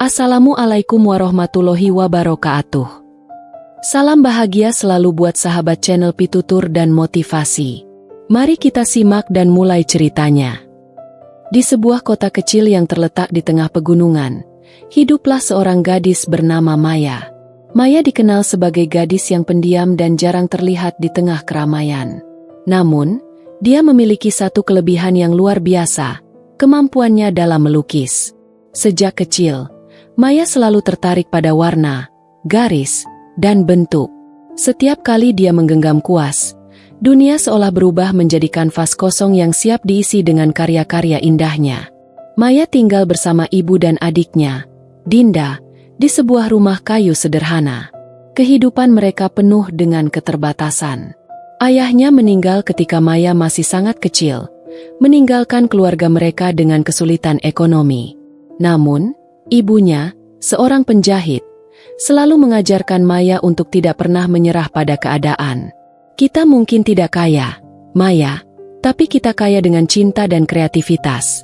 Assalamualaikum warahmatullahi wabarakatuh. Salam bahagia selalu buat sahabat channel Pitutur dan Motivasi. Mari kita simak dan mulai ceritanya. Di sebuah kota kecil yang terletak di tengah pegunungan, hiduplah seorang gadis bernama Maya. Maya dikenal sebagai gadis yang pendiam dan jarang terlihat di tengah keramaian. Namun, dia memiliki satu kelebihan yang luar biasa, kemampuannya dalam melukis. Sejak kecil, Maya selalu tertarik pada warna, garis, dan bentuk. Setiap kali dia menggenggam kuas, dunia seolah berubah menjadi kanvas kosong yang siap diisi dengan karya-karya indahnya. Maya tinggal bersama ibu dan adiknya, Dinda, di sebuah rumah kayu sederhana. Kehidupan mereka penuh dengan keterbatasan. Ayahnya meninggal ketika Maya masih sangat kecil, meninggalkan keluarga mereka dengan kesulitan ekonomi. Namun, ibunya, seorang penjahit, selalu mengajarkan Maya untuk tidak pernah menyerah pada keadaan. Kita mungkin tidak kaya, Maya, tapi kita kaya dengan cinta dan kreativitas,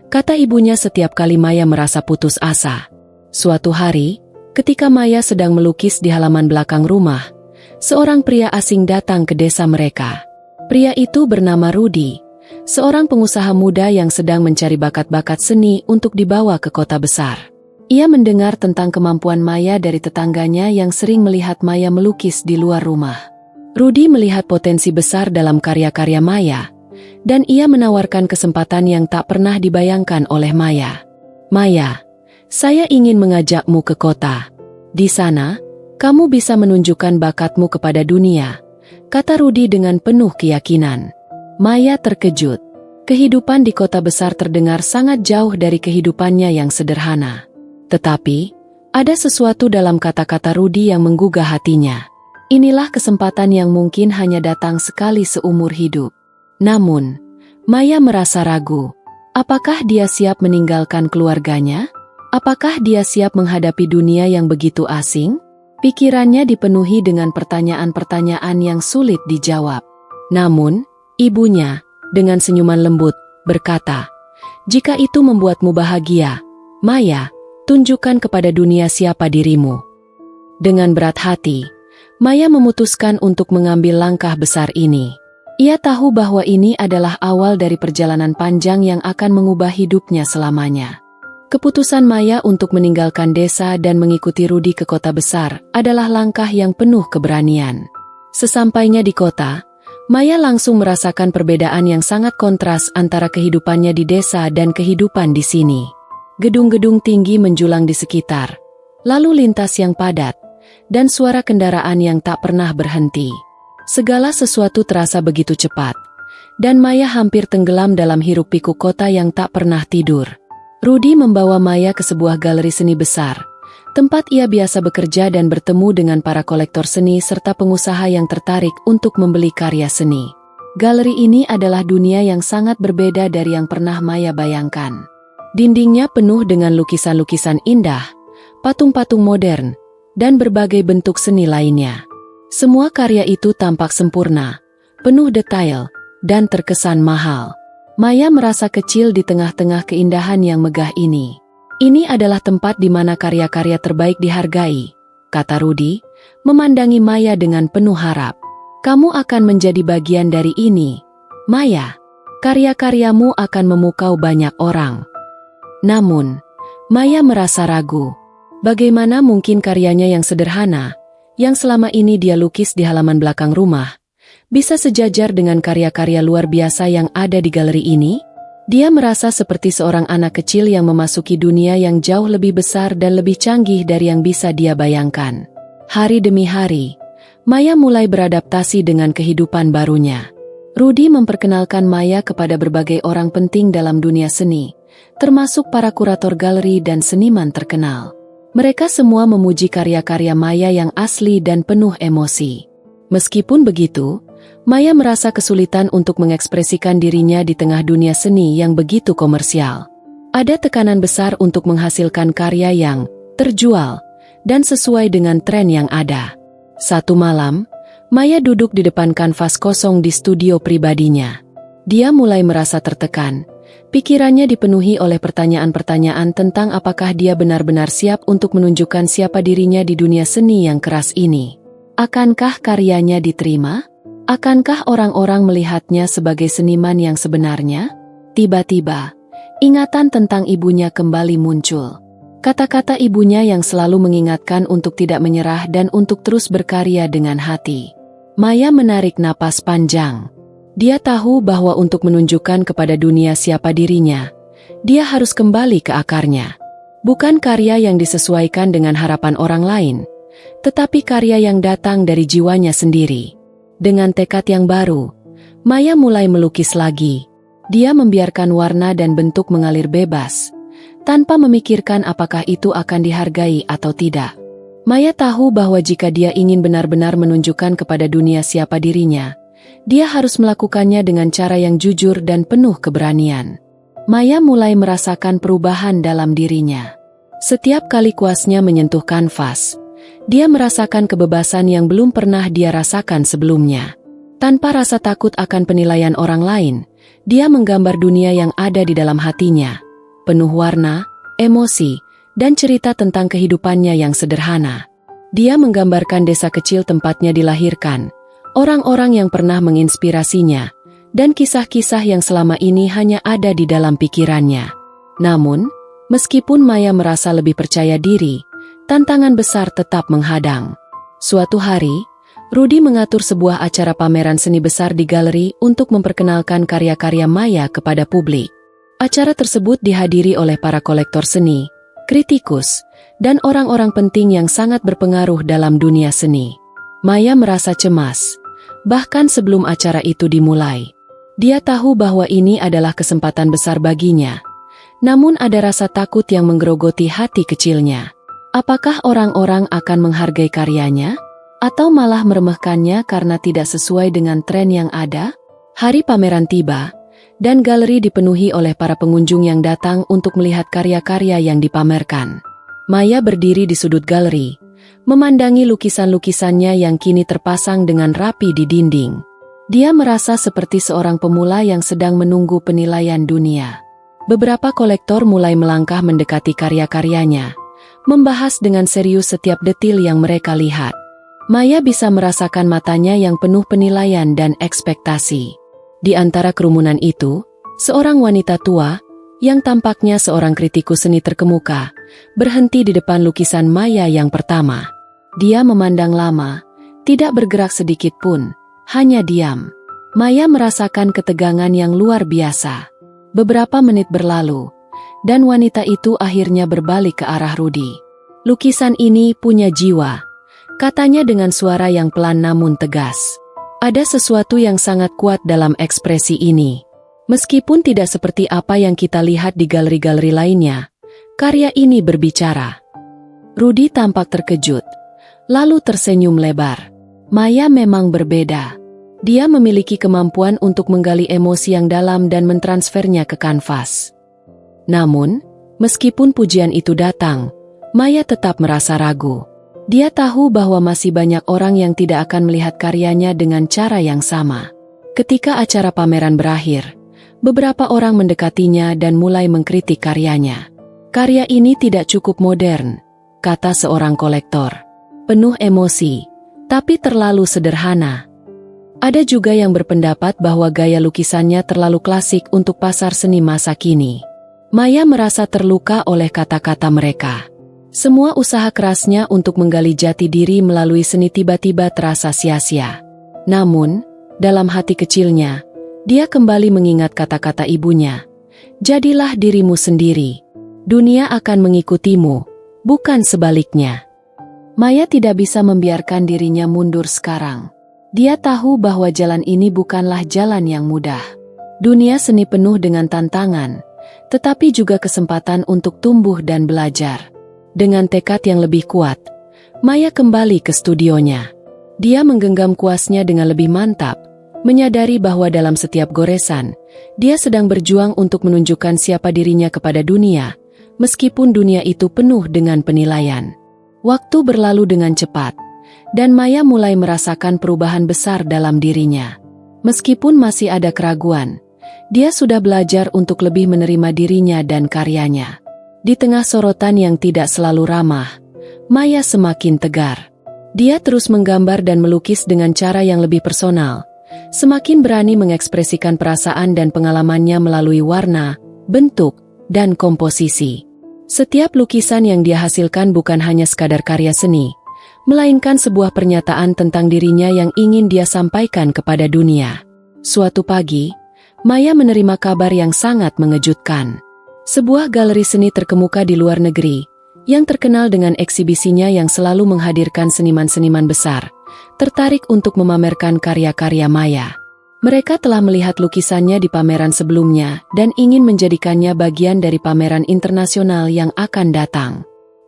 kata ibunya setiap kali Maya merasa putus asa. Suatu hari, ketika Maya sedang melukis di halaman belakang rumah, seorang pria asing datang ke desa mereka. Pria itu bernama Rudy, seorang pengusaha muda yang sedang mencari bakat-bakat seni untuk dibawa ke kota besar. Ia mendengar tentang kemampuan Maya dari tetangganya yang sering melihat Maya melukis di luar rumah. Rudy melihat potensi besar dalam karya-karya Maya, dan ia menawarkan kesempatan yang tak pernah dibayangkan oleh Maya. Maya, saya ingin mengajakmu ke kota. Di sana, kamu bisa menunjukkan bakatmu kepada dunia, kata Rudy dengan penuh keyakinan. Maya terkejut. Kehidupan di kota besar terdengar sangat jauh dari kehidupannya yang sederhana. Tetapi, ada sesuatu dalam kata-kata Rudy yang menggugah hatinya. Inilah kesempatan yang mungkin hanya datang sekali seumur hidup. Namun, Maya merasa ragu. Apakah dia siap meninggalkan keluarganya? Apakah dia siap menghadapi dunia yang begitu asing? Pikirannya dipenuhi dengan pertanyaan-pertanyaan yang sulit dijawab. Namun, ibunya, dengan senyuman lembut, berkata, "Jika itu membuatmu bahagia, Maya, tunjukkan kepada dunia siapa dirimu." Dengan berat hati, Maya memutuskan untuk mengambil langkah besar ini. Ia tahu bahwa ini adalah awal dari perjalanan panjang yang akan mengubah hidupnya selamanya. Keputusan Maya untuk meninggalkan desa dan mengikuti Rudy ke kota besar adalah langkah yang penuh keberanian. Sesampainya di kota, Maya langsung merasakan perbedaan yang sangat kontras antara kehidupannya di desa dan kehidupan di sini. Gedung-gedung tinggi menjulang di sekitar, lalu lintas yang padat, dan suara kendaraan yang tak pernah berhenti. Segala sesuatu terasa begitu cepat, dan Maya hampir tenggelam dalam hiruk-pikuk kota yang tak pernah tidur. Rudy membawa Maya ke sebuah galeri seni besar, tempat ia biasa bekerja dan bertemu dengan para kolektor seni serta pengusaha yang tertarik untuk membeli karya seni. Galeri ini adalah dunia yang sangat berbeda dari yang pernah Maya bayangkan. Dindingnya penuh dengan lukisan-lukisan indah, patung-patung modern, dan berbagai bentuk seni lainnya. Semua karya itu tampak sempurna, penuh detail, dan terkesan mahal. Maya merasa kecil di tengah-tengah keindahan yang megah ini. Ini adalah tempat di mana karya-karya terbaik dihargai, kata Rudy, memandangi Maya dengan penuh harap. Kamu akan menjadi bagian dari ini, Maya. Karya-karyamu akan memukau banyak orang. Namun, Maya merasa ragu. Bagaimana mungkin karyanya yang sederhana, yang selama ini dia lukis di halaman belakang rumah, bisa sejajar dengan karya-karya luar biasa yang ada di galeri ini? Dia merasa seperti seorang anak kecil yang memasuki dunia yang jauh lebih besar dan lebih canggih dari yang bisa dia bayangkan. Hari demi hari, Maya mulai beradaptasi dengan kehidupan barunya. Rudy memperkenalkan Maya kepada berbagai orang penting dalam dunia seni, termasuk para kurator galeri dan seniman terkenal. Mereka semua memuji karya-karya Maya yang asli dan penuh emosi. Meskipun begitu, Maya merasa kesulitan untuk mengekspresikan dirinya di tengah dunia seni yang begitu komersial. Ada tekanan besar untuk menghasilkan karya yang terjual dan sesuai dengan tren yang ada. Satu malam, Maya duduk di depan kanvas kosong di studio pribadinya. Dia mulai merasa tertekan, Pikirannya dipenuhi oleh pertanyaan-pertanyaan tentang apakah dia benar-benar siap untuk menunjukkan siapa dirinya di dunia seni yang keras ini. Akankah karyanya diterima? Akankah orang-orang melihatnya sebagai seniman yang sebenarnya? Tiba-tiba, ingatan tentang ibunya kembali muncul. Kata-kata ibunya yang selalu mengingatkan untuk tidak menyerah dan untuk terus berkarya dengan hati. Maya menarik napas panjang. Dia tahu bahwa untuk menunjukkan kepada dunia siapa dirinya, dia harus kembali ke akarnya. Bukan karya yang disesuaikan dengan harapan orang lain, tetapi karya yang datang dari jiwanya sendiri. Dengan tekad yang baru, Maya mulai melukis lagi. Dia membiarkan warna dan bentuk mengalir bebas, tanpa memikirkan apakah itu akan dihargai atau tidak. Maya tahu bahwa jika dia ingin benar-benar menunjukkan kepada dunia siapa dirinya, dia harus melakukannya dengan cara yang jujur dan penuh keberanian. Maya mulai merasakan perubahan dalam dirinya. Setiap kali kuasnya menyentuh kanvas, dia merasakan kebebasan yang belum pernah dia rasakan sebelumnya. Tanpa rasa takut akan penilaian orang lain, dia menggambar dunia yang ada di dalam hatinya, penuh warna, emosi, dan cerita tentang kehidupannya yang sederhana. Dia menggambarkan desa kecil tempatnya dilahirkan, orang-orang yang pernah menginspirasinya, dan kisah-kisah yang selama ini hanya ada di dalam pikirannya. Namun, meskipun Maya merasa lebih percaya diri, tantangan besar tetap menghadang. Suatu hari, Rudy mengatur sebuah acara pameran seni besar di galeri untuk memperkenalkan karya-karya Maya kepada publik. Acara tersebut dihadiri oleh para kolektor seni, kritikus, dan orang-orang penting yang sangat berpengaruh dalam dunia seni. Maya merasa cemas, bahkan sebelum acara itu dimulai. Dia tahu bahwa ini adalah kesempatan besar baginya. Namun ada rasa takut yang menggerogoti hati kecilnya. Apakah orang-orang akan menghargai karyanya? Atau malah meremehkannya karena tidak sesuai dengan tren yang ada? Hari pameran tiba, dan galeri dipenuhi oleh para pengunjung yang datang untuk melihat karya-karya yang dipamerkan. Maya berdiri di sudut galeri, memandangi lukisan-lukisannya yang kini terpasang dengan rapi di dinding. Dia merasa seperti seorang pemula yang sedang menunggu penilaian dunia. Beberapa kolektor mulai melangkah mendekati karya-karyanya, membahas dengan serius setiap detil yang mereka lihat. Maya bisa merasakan matanya yang penuh penilaian dan ekspektasi. Di antara kerumunan itu, seorang wanita tua, yang tampaknya seorang kritikus seni terkemuka, berhenti di depan lukisan Maya yang pertama. Dia memandang lama, tidak bergerak sedikit pun, hanya diam. Maya merasakan ketegangan yang luar biasa. Beberapa menit berlalu, dan wanita itu akhirnya berbalik ke arah Rudy. "Lukisan ini punya jiwa," katanya dengan suara yang pelan namun tegas. Ada sesuatu yang sangat kuat dalam ekspresi ini. Meskipun tidak seperti apa yang kita lihat di galeri-galeri lainnya, karya ini berbicara. Rudy tampak terkejut, lalu tersenyum lebar. Maya memang berbeda. Dia memiliki kemampuan untuk menggali emosi yang dalam dan mentransfernya ke kanvas. Namun, meskipun pujian itu datang, Maya tetap merasa ragu. Dia tahu bahwa masih banyak orang yang tidak akan melihat karyanya dengan cara yang sama. Ketika acara pameran berakhir, beberapa orang mendekatinya dan mulai mengkritik karyanya. "Karya ini tidak cukup modern," kata seorang kolektor. "Penuh emosi, tapi terlalu sederhana." Ada juga yang berpendapat bahwa gaya lukisannya terlalu klasik untuk pasar seni masa kini. Maya merasa terluka oleh kata-kata mereka. Semua usaha kerasnya untuk menggali jati diri melalui seni tiba-tiba terasa sia-sia. Namun, dalam hati kecilnya, dia kembali mengingat kata-kata ibunya. "Jadilah dirimu sendiri. Dunia akan mengikutimu, bukan sebaliknya." Maya tidak bisa membiarkan dirinya mundur sekarang. Dia tahu bahwa jalan ini bukanlah jalan yang mudah. Dunia seni penuh dengan tantangan, tetapi juga kesempatan untuk tumbuh dan belajar. Dengan tekad yang lebih kuat, Maya kembali ke studionya. Dia menggenggam kuasnya dengan lebih mantap, menyadari bahwa dalam setiap goresan, dia sedang berjuang untuk menunjukkan siapa dirinya kepada dunia, meskipun dunia itu penuh dengan penilaian. Waktu berlalu dengan cepat, dan Maya mulai merasakan perubahan besar dalam dirinya. Meskipun masih ada keraguan, dia sudah belajar untuk lebih menerima dirinya dan karyanya. Di tengah sorotan yang tidak selalu ramah, Maya semakin tegar. Dia terus menggambar dan melukis dengan cara yang lebih personal, semakin berani mengekspresikan perasaan dan pengalamannya melalui warna, bentuk, dan komposisi. Setiap lukisan yang dia hasilkan bukan hanya sekadar karya seni, melainkan sebuah pernyataan tentang dirinya yang ingin dia sampaikan kepada dunia. Suatu pagi, Maya menerima kabar yang sangat mengejutkan. Sebuah galeri seni terkemuka di luar negeri, yang terkenal dengan eksibisinya yang selalu menghadirkan seniman-seniman besar, tertarik untuk memamerkan karya-karya Maya. Mereka telah melihat lukisannya di pameran sebelumnya dan ingin menjadikannya bagian dari pameran internasional yang akan datang.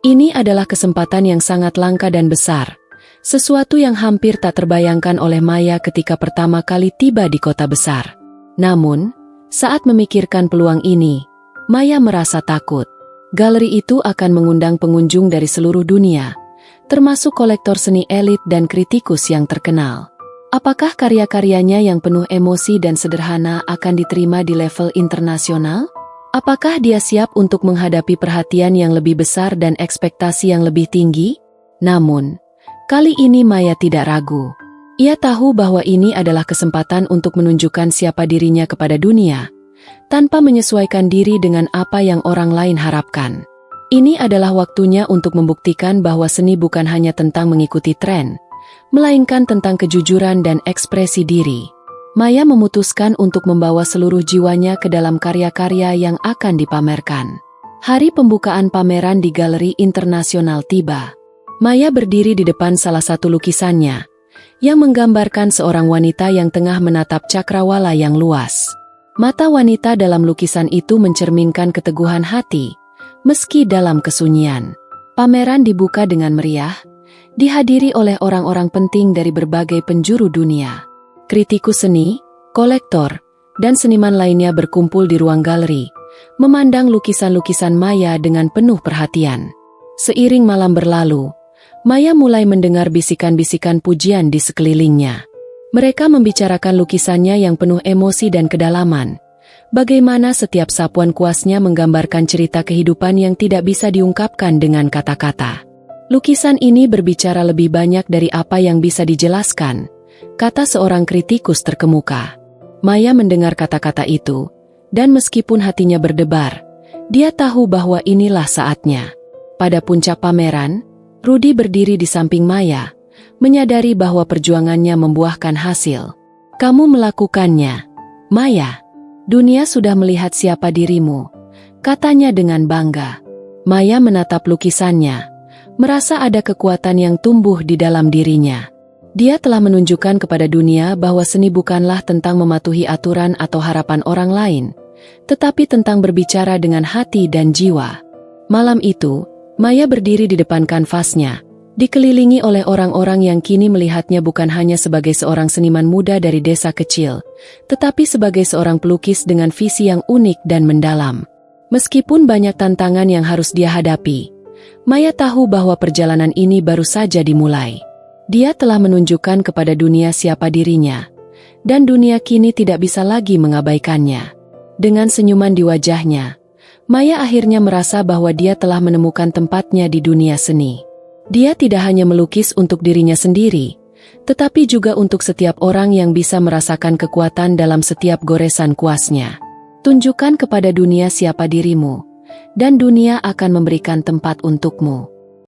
Ini adalah kesempatan yang sangat langka dan besar, sesuatu yang hampir tak terbayangkan oleh Maya ketika pertama kali tiba di kota besar. Namun, saat memikirkan peluang ini, Maya merasa takut. Galeri itu akan mengundang pengunjung dari seluruh dunia, termasuk kolektor seni elit dan kritikus yang terkenal. Apakah karya-karyanya yang penuh emosi dan sederhana akan diterima di level internasional? Apakah dia siap untuk menghadapi perhatian yang lebih besar dan ekspektasi yang lebih tinggi? Namun, kali ini Maya tidak ragu. Ia tahu bahwa ini adalah kesempatan untuk menunjukkan siapa dirinya kepada dunia, tanpa menyesuaikan diri dengan apa yang orang lain harapkan. Ini adalah waktunya untuk membuktikan bahwa seni bukan hanya tentang mengikuti tren, melainkan tentang kejujuran dan ekspresi diri. Maya memutuskan untuk membawa seluruh jiwanya ke dalam karya-karya yang akan dipamerkan. Hari pembukaan pameran di Galeri Internasional tiba. Maya berdiri di depan salah satu lukisannya, yang menggambarkan seorang wanita yang tengah menatap cakrawala yang luas. Mata wanita dalam lukisan itu mencerminkan keteguhan hati, meski dalam kesunyian. Pameran dibuka dengan meriah, dihadiri oleh orang-orang penting dari berbagai penjuru dunia. Kritikus seni, kolektor, dan seniman lainnya berkumpul di ruang galeri, memandang lukisan-lukisan Maya dengan penuh perhatian. Seiring malam berlalu, Maya mulai mendengar bisikan-bisikan pujian di sekelilingnya. Mereka membicarakan lukisannya yang penuh emosi dan kedalaman. Bagaimana setiap sapuan kuasnya menggambarkan cerita kehidupan yang tidak bisa diungkapkan dengan kata-kata. Lukisan ini berbicara lebih banyak dari apa yang bisa dijelaskan, kata seorang kritikus terkemuka. Maya mendengar kata-kata itu, dan meskipun hatinya berdebar, dia tahu bahwa inilah saatnya. Pada puncak pameran, Rudy berdiri di samping Maya, menyadari bahwa perjuangannya membuahkan hasil. Kamu melakukannya, Maya. Dunia sudah melihat siapa dirimu, katanya dengan bangga. Maya menatap lukisannya, merasa ada kekuatan yang tumbuh di dalam dirinya. Dia telah menunjukkan kepada dunia bahwa seni bukanlah tentang mematuhi aturan atau harapan orang lain, tetapi tentang berbicara dengan hati dan jiwa. Malam itu, Maya berdiri di depan kanvasnya, dikelilingi oleh orang-orang yang kini melihatnya bukan hanya sebagai seorang seniman muda dari desa kecil, tetapi sebagai seorang pelukis dengan visi yang unik dan mendalam. Meskipun banyak tantangan yang harus dia hadapi, Maya tahu bahwa perjalanan ini baru saja dimulai. Dia telah menunjukkan kepada dunia siapa dirinya, dan dunia kini tidak bisa lagi mengabaikannya. Dengan senyuman di wajahnya, Maya akhirnya merasa bahwa dia telah menemukan tempatnya di dunia seni. Dia tidak hanya melukis untuk dirinya sendiri, tetapi juga untuk setiap orang yang bisa merasakan kekuatan dalam setiap goresan kuasnya. Tunjukkan kepada dunia siapa dirimu, dan dunia akan memberikan tempat untukmu.